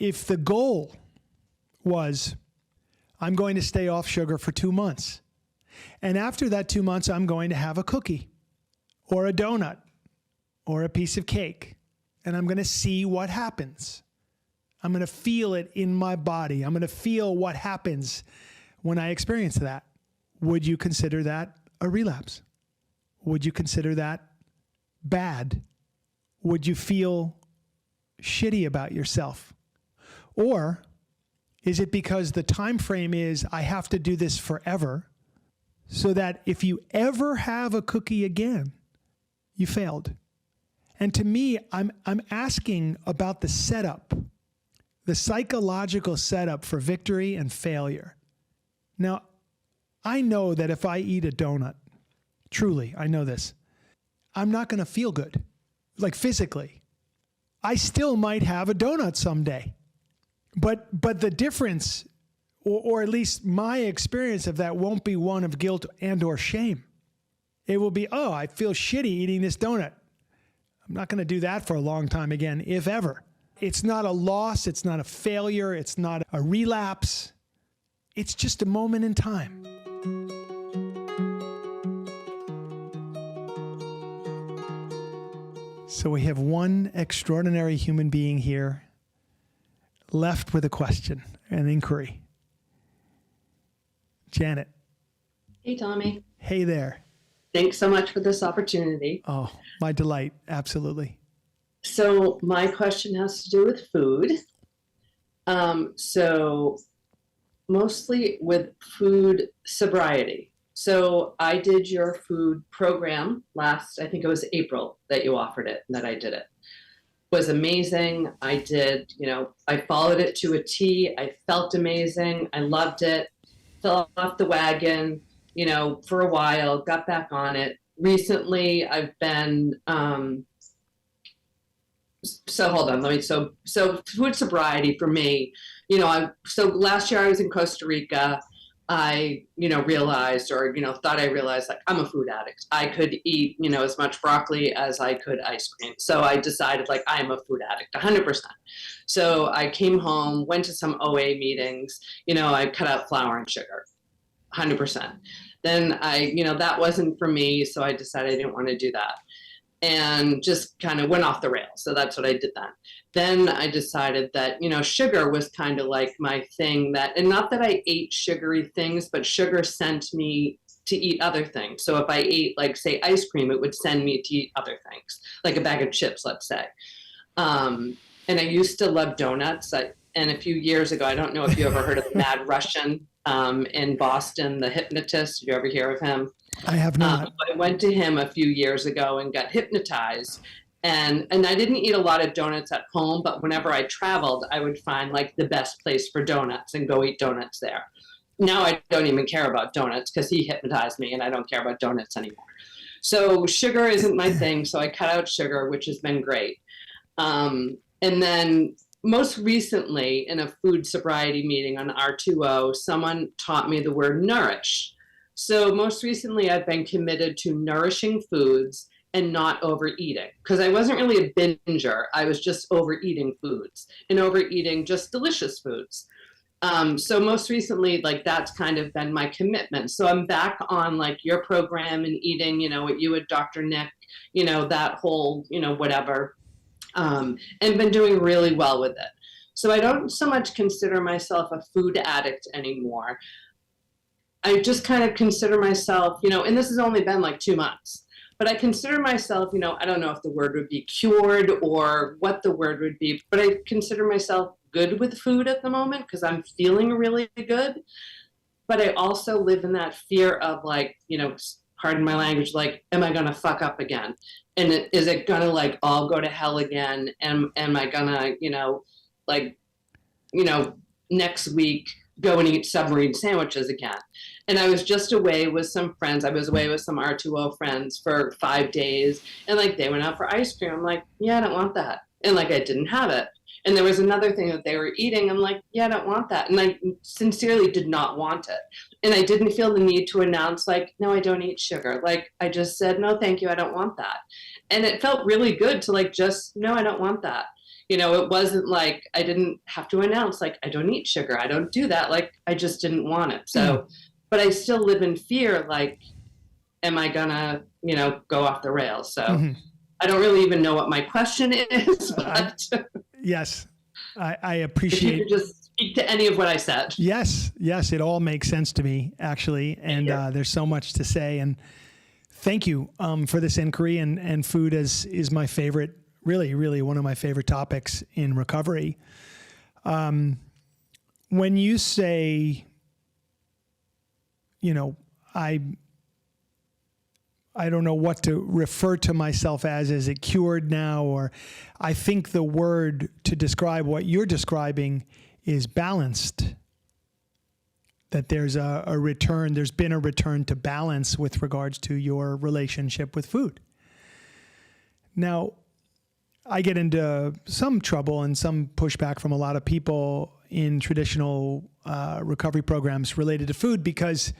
if the goal was, I'm going to stay off sugar for 2 months, and after that 2 months, I'm going to have a cookie or a donut or a piece of cake, and I'm going to see what happens. I'm going to feel it in my body. I'm going to feel what happens when I experience that. Would you consider that a relapse? Would you consider that bad? Would you feel shitty about yourself? Or is it because the time frame is I have to do this forever, so that if you ever have a cookie again, you failed? And to me, I'm asking about the setup, the psychological setup for victory and failure. Now, I know that if I eat a donut, truly, I know this, I'm not going to feel good, like physically. I still might have a donut someday. But the difference, or at least my experience of that, won't be one of guilt and or shame. It will be, oh, I feel shitty eating this donut. I'm not going to do that for a long time again, if ever. It's not a loss. It's not a failure. It's not a relapse. It's just a moment in time. So we have one extraordinary human being here left with a question, an inquiry. Janet. Hey, Tommy. Hey there. Thanks so much for this opportunity. Oh, my delight. Absolutely. So my question has to do with food. So mostly with food sobriety. So I did your food program last, I think it was April that you offered it, that I did it. It was amazing. I did, I followed it to a T. I felt amazing. I loved it. Fell off the wagon, for a while, got back on it. Recently, I've been, so hold on, so food sobriety for me, so last year I was in Costa Rica. I, realized or, thought I realized, like, I'm a food addict. I could eat, as much broccoli as I could ice cream. So I decided, like, I'm a food addict, 100%. So I came home, went to some OA meetings, I cut out flour and sugar, 100%. Then that wasn't for me. So I decided I didn't want to do that. And just kind of went off the rails. So that's what I did then. Then I decided that, sugar was kind of like my thing, and not that I ate sugary things, but sugar sent me to eat other things. So if I ate, like, say, ice cream, it would send me to eat other things, like a bag of chips, let's say. And I used to love donuts. And a few years ago, I don't know if you ever heard of Mad Russian in Boston, the hypnotist. Did you ever hear of him? I have not. I went to him a few years ago and got hypnotized. And I didn't eat a lot of donuts at home, but whenever I traveled, I would find, like, the best place for donuts and go eat donuts there. Now I don't even care about donuts because he hypnotized me and I don't care about donuts anymore. So sugar isn't my thing. So I cut out sugar, which has been great. And then most recently in a food sobriety meeting on R2O, someone taught me the word nourish. So most recently I've been committed to nourishing foods and not overeating, because I wasn't really a binger. I was just overeating foods and overeating just delicious foods. So most recently, like, that's kind of been my commitment. So I'm back on, like, your program and eating, what you and Dr. Nick, that whole, whatever, and been doing really well with it. So I don't so much consider myself a food addict anymore. I just kind of consider myself, and this has only been like 2 months. But I consider myself, I don't know if the word would be cured or what the word would be, but I consider myself good with food at the moment because I'm feeling really good. But I also live in that fear of, like, pardon my language, like, am I going to fuck up again? And is it going to, like, all go to hell again? And am I going to, next week go and eat submarine sandwiches again? And I was just away with some friends. I was away with some R2O friends for 5 days. And, like, they went out for ice cream. I'm like, yeah, I don't want that. And, like, I didn't have it. And there was another thing that they were eating. I'm like, yeah, I don't want that. And I sincerely did not want it. And I didn't feel the need to announce, like, no, I don't eat sugar. Like, I just said, no, thank you, I don't want that. And it felt really good to, like, just, no, I don't want that. it wasn't like I didn't have to announce, like, I don't eat sugar. I don't do that. Like, I just didn't want it. So, but I still live in fear, like, am I gonna, go off the rails? So I don't really even know what my question is, but yes, I if you appreciate. could just speak to any of what I said. Yes, it all makes sense to me, actually, and there's so much to say. And thank you for this inquiry. And food is my favorite, really one of my favorite topics in recovery. When you say, I don't know what to refer to myself as. Is it cured now? Or I think the word to describe what you're describing is balanced. That there's a return, there's been a return to balance with regards to your relationship with food. Now, I get into some trouble and some pushback from a lot of people in traditional recovery programs related to food because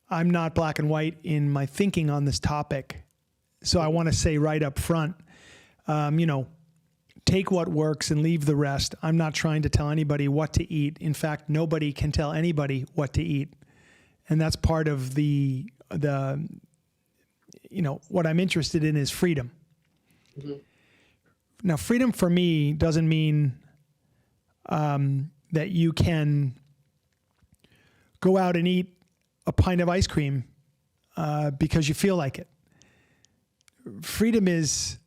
I'm not black and white in my thinking on this topic. So I want to say right up front, take what works and leave the rest. I'm not trying to tell anybody what to eat. In fact, nobody can tell anybody what to eat. And that's part of the what I'm interested in is freedom. Mm-hmm. Now, freedom for me doesn't mean that you can go out and eat a pint of ice cream because you feel like it. Freedom is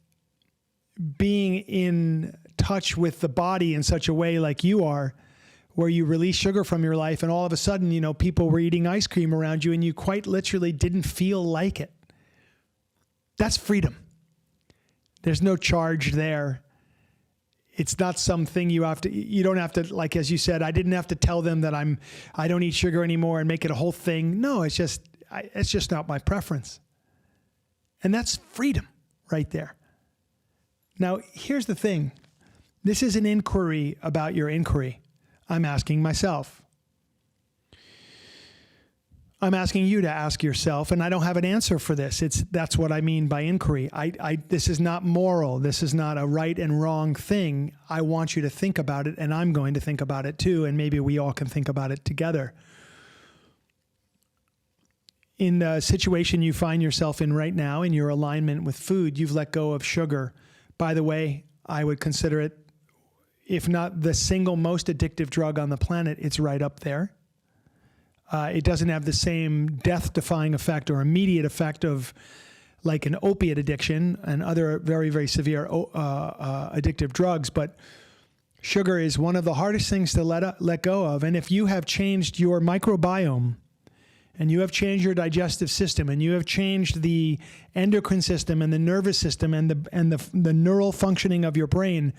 being in touch with the body in such a way like you are, where you release sugar from your life and all of a sudden, people were eating ice cream around you and you quite literally didn't feel like it. That's freedom. There's no charge there. It's not something you don't have to, like, as you said, I didn't have to tell them that I don't eat sugar anymore and make it a whole thing. No, it's just not my preference. And that's freedom right there. Now, here's the thing. This is an inquiry about your inquiry. I'm asking myself. I'm asking you to ask yourself, and I don't have an answer for this. That's what I mean by inquiry. This is not moral. This is not a right and wrong thing. I want you to think about it, and I'm going to think about it too, and maybe we all can think about it together. In the situation you find yourself in right now, in your alignment with food, you've let go of sugar. By the way, I would consider it, if not the single most addictive drug on the planet, it's right up there. It doesn't have the same death-defying effect or immediate effect of like an opiate addiction and other very, very severe addictive drugs. But sugar is one of the hardest things to let go of. And if you have changed your microbiome and you have changed your digestive system and you have changed the endocrine system and the nervous system and the neural functioning of your brain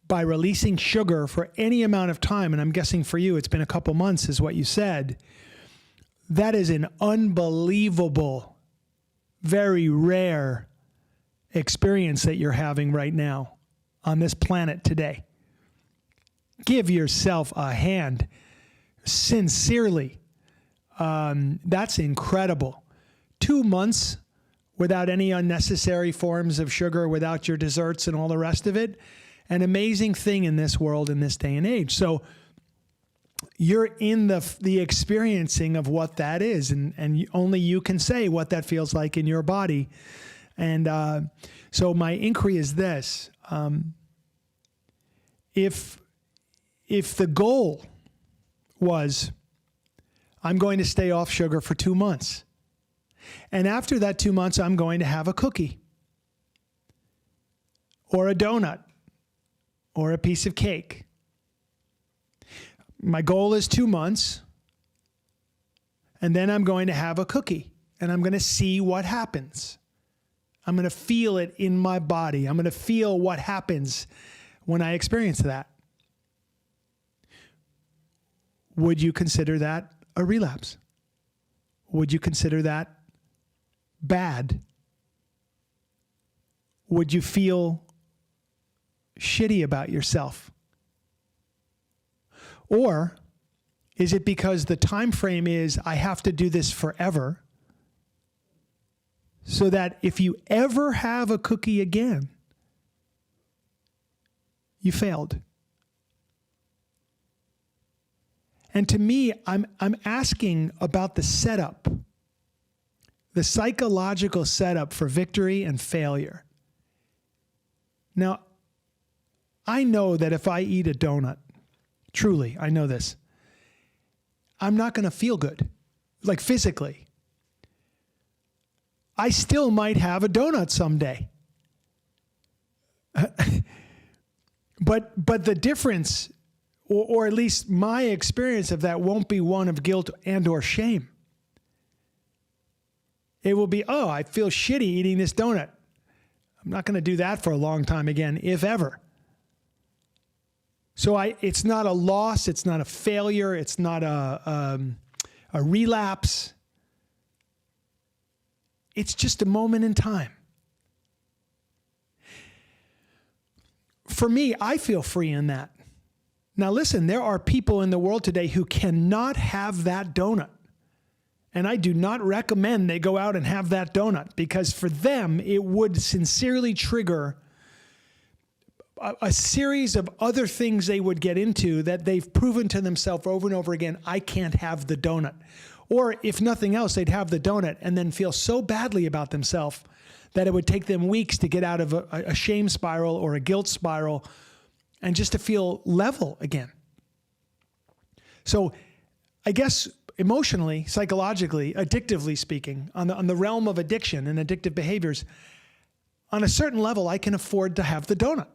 by releasing sugar for any amount of time, and I'm guessing for you it's been a couple months is what you said, that is an unbelievable, very rare experience that you're having right now on this planet today. Give yourself a hand, sincerely. That's incredible. 2 months without any unnecessary forms of sugar, without your desserts and all the rest of it. An amazing thing in this world, in this day and age. So you're in the experiencing of what that is, and only you can say what that feels like in your body. And so my inquiry is this. If the goal was, I'm going to stay off sugar for 2 months, and after that 2 months, I'm going to have a cookie or a donut or a piece of cake. My goal is 2 months, and then I'm going to have a cookie, and I'm going to see what happens. I'm going to feel it in my body. I'm going to feel what happens when I experience that. Would you consider that a relapse? Would you consider that bad? Would you feel shitty about yourself? Or is it because the time frame is I have to do this forever, so that if you ever have a cookie again, you failed. And to me, I'm asking about the setup, the psychological setup for victory and failure. Now, I know that if I eat a donut, truly, I know this, I'm not going to feel good, like physically. I still might have a donut someday. But the difference, or at least my experience of that, won't be one of guilt and or shame. It will be, oh, I feel shitty eating this donut. I'm not going to do that for a long time again, if ever. So it's not a loss. It's not a failure. It's not a relapse. It's just a moment in time. For me, I feel free in that. Now listen, there are people in the world today who cannot have that donut. And I do not recommend they go out and have that donut, because for them, it would sincerely trigger a series of other things they would get into that they've proven to themselves over and over again, I can't have the donut. Or if nothing else, they'd have the donut and then feel so badly about themselves that it would take them weeks to get out of a shame spiral or a guilt spiral and just to feel level again. So I guess emotionally, psychologically, addictively speaking, on the realm of addiction and addictive behaviors, on a certain level, I can afford to have the donut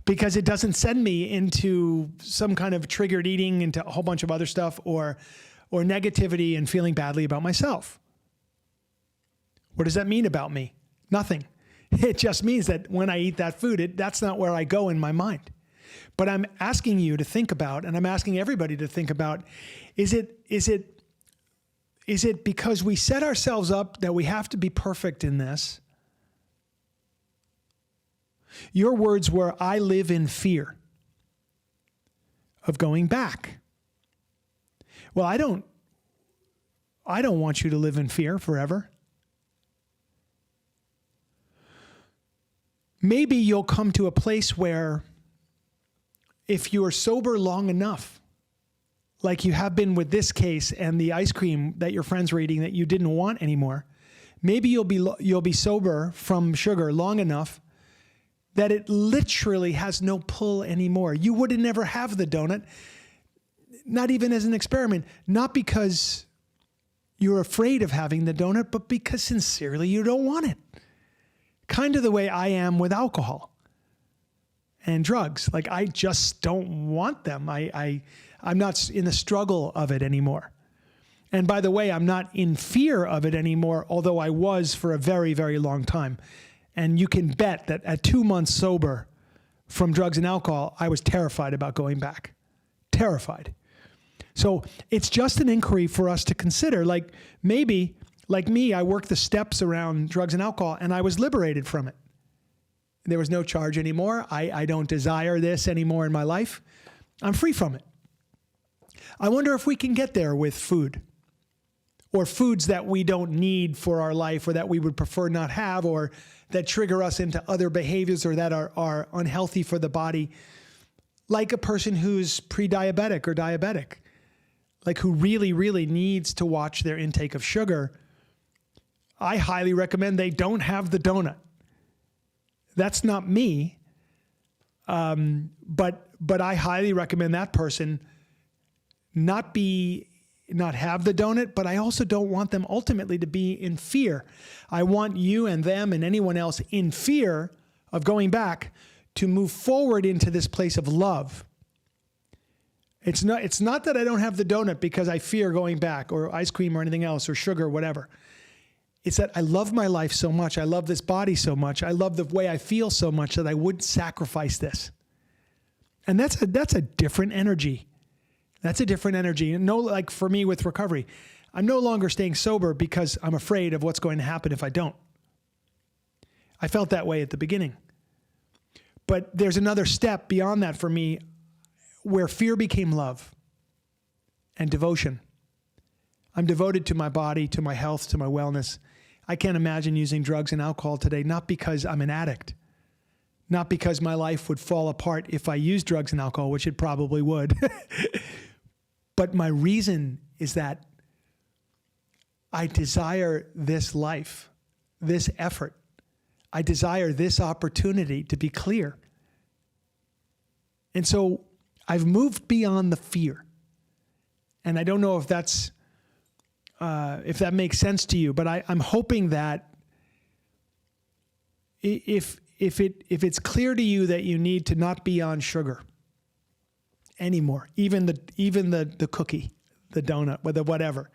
because it doesn't send me into some kind of triggered eating, into a whole bunch of other stuff, or negativity and feeling badly about myself. What does that mean about me? Nothing. It just means that when I eat that food, that's not where I go in my mind. But I'm asking you to think about, and I'm asking everybody to think about, is it because we set ourselves up that we have to be perfect in this? Your words were, I live in fear of going back. Well, I don't want you to live in fear forever. Maybe you'll come to a place where if you're sober long enough, like you have been with this case and the ice cream that your friends were eating that you didn't want anymore, maybe you'll be sober from sugar long enough that it literally has no pull anymore. You would never have the donut, not even as an experiment, not because you're afraid of having the donut, but because sincerely you don't want it. Kind of the way I am with alcohol and drugs. Like, I just don't want them. I'm not in the struggle of it anymore. And by the way, I'm not in fear of it anymore, although I was for a very, very long time. And you can bet that at 2 months sober from drugs and alcohol, I was terrified about going back. Terrified. So it's just an inquiry for us to consider. Like, maybe, like me, I worked the steps around drugs and alcohol and I was liberated from it. There was no charge anymore. I don't desire this anymore in my life. I'm free from it. I wonder if we can get there with food, or foods that we don't need for our life, or that we would prefer not have, or that trigger us into other behaviors, or that are unhealthy for the body, like a person who's pre-diabetic or diabetic, like who really, really needs to watch their intake of sugar. I highly recommend they don't have the donut. That's not me, but I highly recommend that person not have the donut, but I also don't want them ultimately to be in fear. I want you and them and anyone else in fear of going back to move forward into this place of love. It's not that I don't have the donut because I fear going back, or ice cream or anything else, or sugar or whatever. It's that I love my life so much. I love this body so much. I love the way I feel so much that I would sacrifice this. And that's a different energy. That's a different energy. And like for me with recovery, I'm no longer staying sober because I'm afraid of what's going to happen if I don't. I felt that way at the beginning. But there's another step beyond that for me, where fear became love and devotion. I'm devoted to my body, to my health, to my wellness. I can't imagine using drugs and alcohol today, not because I'm an addict, Not because my life would fall apart if I used drugs and alcohol, which it probably would. But my reason is that I desire this life, this effort. I desire this opportunity to be clear. And so I've moved beyond the fear. And I don't know if that's if that makes sense to you, but I'm hoping that if it's clear to you that you need to not be on sugar anymore, even the cookie, the donut, whatever,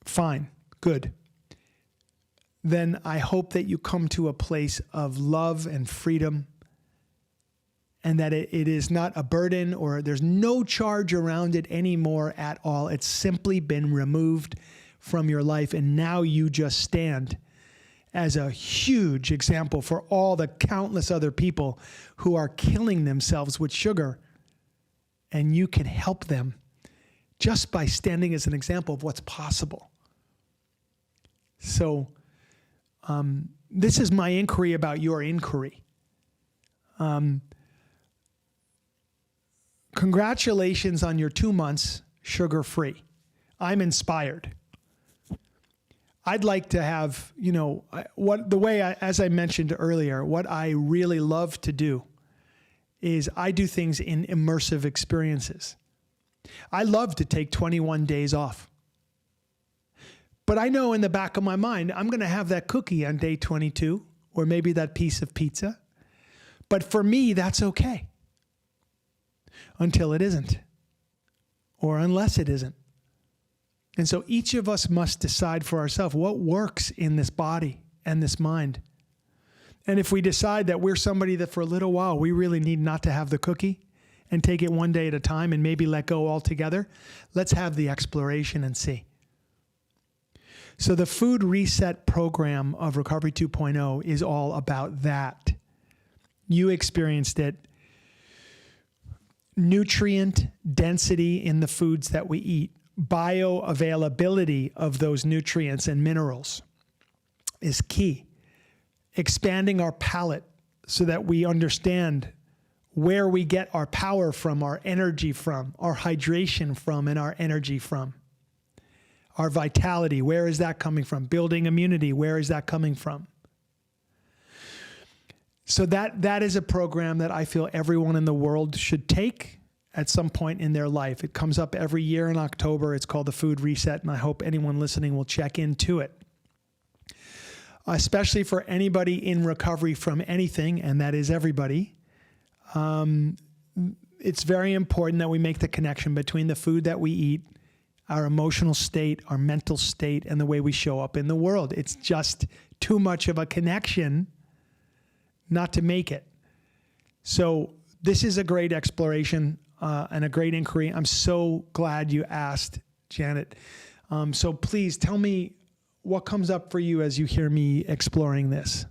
fine, good. Then I hope that you come to a place of love and freedom, and that it is not a burden, or there's no charge around it anymore at all. It's simply been removed from your life, and now you just stand as a huge example for all the countless other people who are killing themselves with sugar. And you can help them just by standing as an example of what's possible. So this is my inquiry about your inquiry. Congratulations on your 2 months sugar-free. I'm inspired. I'd like to have, as I mentioned earlier, what I really love to do is I do things in immersive experiences. I love to take 21 days off. But I know in the back of my mind, I'm going to have that cookie on day 22, or maybe that piece of pizza. But for me, that's okay. Until it isn't, or unless it isn't. And so each of us must decide for ourselves what works in this body and this mind. And if we decide that we're somebody that for a little while we really need not to have the cookie and take it one day at a time and maybe let go altogether, let's have the exploration and see. So the food reset program of Recovery 2.0 is all about that. You experienced it. Nutrient density in the foods that we eat, bioavailability of those nutrients and minerals is key. Expanding our palate so that we understand where we get our power from, our energy from, our hydration from, and our energy from. Our vitality, where is that coming from? Building immunity, where is that coming from? So that is a program that I feel everyone in the world should take at some point in their life. It comes up every year in October. It's called the Food Reset, and I hope anyone listening will check into it. Especially for anybody in recovery from anything, and that is everybody. It's very important that we make the connection between the food that we eat, our emotional state, our mental state, and the way we show up in the world. It's just too much of a connection not to make it. So this is a great exploration and a great inquiry. I'm so glad you asked, Janet. So please tell me what comes up for you as you hear me exploring this.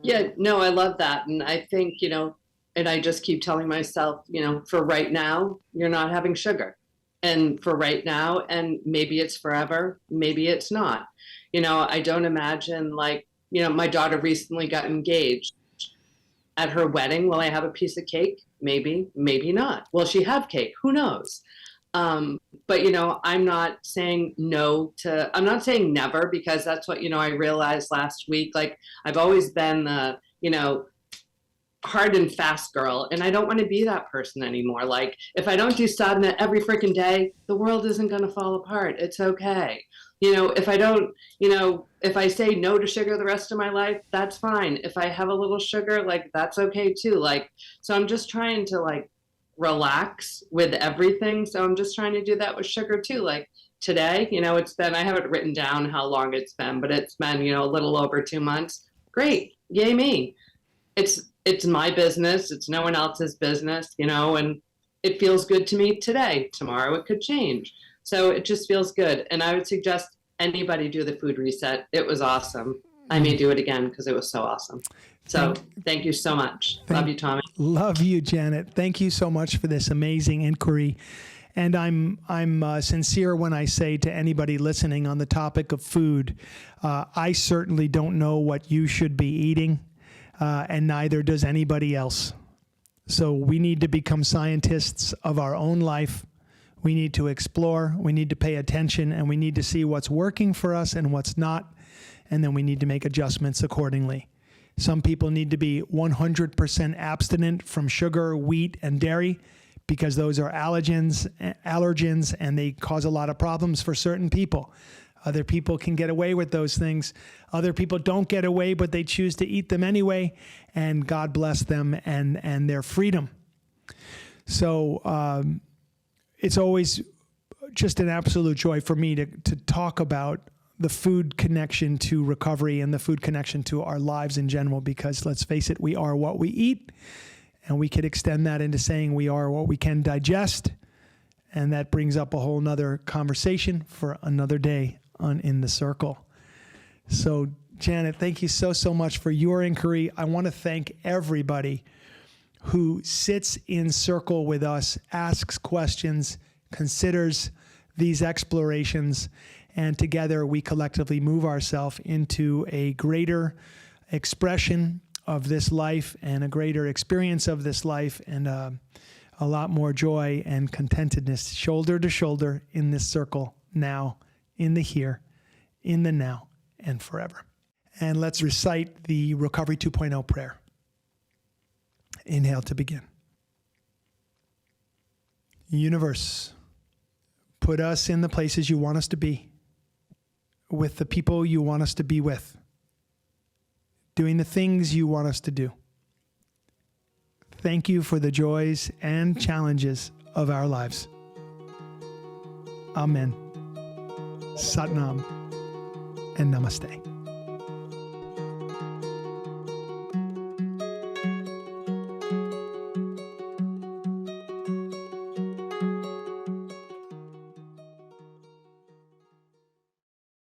Yeah, no, I love that. And I think, and I just keep telling myself, for right now, you're not having sugar. And for right now, and maybe it's forever, maybe it's not. I don't imagine my daughter recently got engaged. At her wedding, will I have a piece of cake? Maybe, maybe not. Will she have cake? Who knows? But, I'm not saying I'm not saying never, because that's what, I realized last week. I've always been the, hard and fast girl, and I don't want to be that person anymore. If I don't do sadhana every freaking day, the world isn't going to fall apart. It's okay. If I don't, if I say no to sugar the rest of my life, that's fine. If I have a little sugar, that's okay too. So I'm just trying to relax with everything. So I'm just trying to do that with sugar too. Today, it's been, I haven't written down how long it's been, but it's been, a little over 2 months. Great. Yay me. It's my business. It's no one else's business, and it feels good to me today. Tomorrow it could change. So it just feels good. And I would suggest anybody do the food reset. It was awesome. I may do it again because it was so awesome. So thank you so much. Love you, Tommy. Love you, Janet. Thank you so much for this amazing inquiry. And I'm sincere when I say to anybody listening on the topic of food, I certainly don't know what you should be eating, and neither does anybody else. So we need to become scientists of our own life. We need to explore, we need to pay attention, and we need to see what's working for us and what's not, and then we need to make adjustments accordingly. Some people need to be 100% abstinent from sugar, wheat, and dairy, because those are allergens, and they cause a lot of problems for certain people. Other people can get away with those things. Other people don't get away, but they choose to eat them anyway, and God bless them and their freedom. So it's always just an absolute joy for me to talk about the food connection to recovery and the food connection to our lives in general, because let's face it, we are what we eat. And we could extend that into saying we are what we can digest. And that brings up a whole nother conversation for another day on In the Circle. So, Janet, thank you so much for your inquiry. I want to thank everybody who sits in circle with us, asks questions, considers these explorations, and together we collectively move ourselves into a greater expression of this life and a greater experience of this life, and a lot more joy and contentedness shoulder to shoulder in this circle now, in the here, in the now, and forever. And let's recite the Recovery 2.0 prayer. Inhale to begin. Universe, put us in the places you want us to be, with the people you want us to be with, doing the things you want us to do. Thank you for the joys and challenges of our lives. Amen. Sat Nam and Namaste.